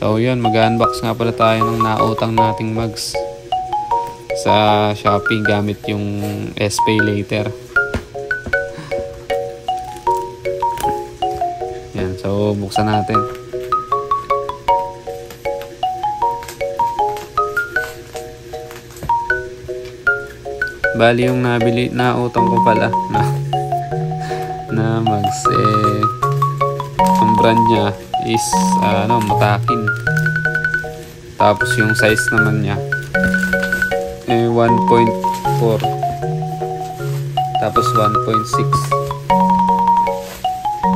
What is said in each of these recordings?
So yun, mag-unbox nga pala tayo ng nautang nating mugs sa Shopee gamit yung SPay Later. Yan, so buksan natin. Bali yung nautang ko pala na mugs, ang brand niya is Matakin. Tapos yung size naman niya 1.4 tapos 1.6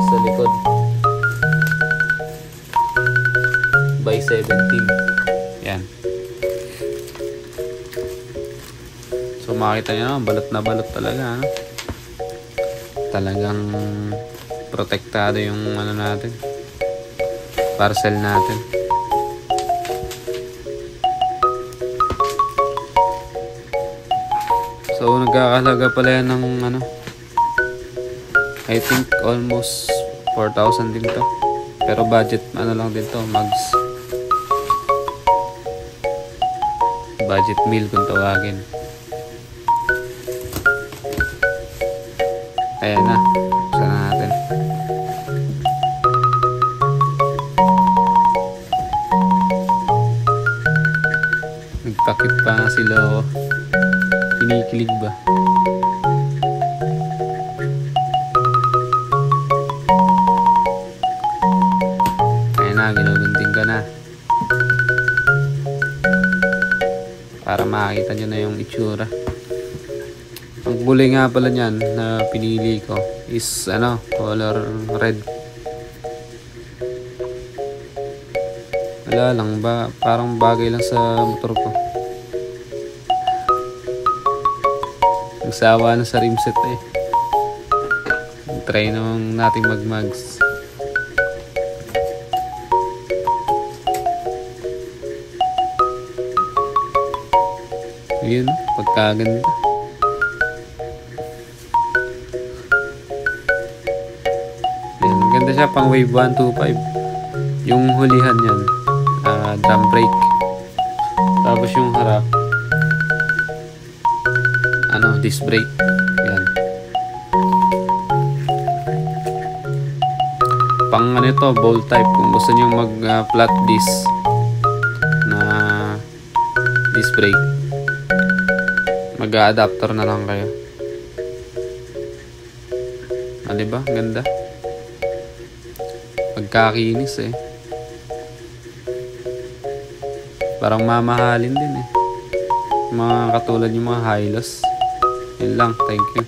sa likod by 17. Yan. So makita nyo naman, balot na balot talaga, ano? Talagang protektado yung natin, parcel natin. So nagkakahalaga pala yan ng I think almost 4,000 din to. Pero budget lang din to, mugs. Budget meal kung tawagin. Ayan na, buksan na natin. Nagtakip pa nga sila, oh. Kinikilig ba? Ayan na, ginugunting ka na. Para makakita nyo na yung itsura. Ang kulay nga pala niyan na pinili ko is color red. Wala lang ba, parang bagay lang sa motor ko. Nagsawa na sa rimset eh. Try naman nating magmags. Yun, pagkaganda. Yan, maganda siya pang wave 125. Yung hulihan yan, drum brake. Tapos yung harap, disc brake. Yan. Pang ito, bolt type. Kung gusto nyo mag flat disc na disc brake, mag-adapter na lang kayo. Diba? Ganda. Pagkakinis eh. Parang mamahalin din eh. Mga katulad yung mga high loss. Yun lang. Thank you.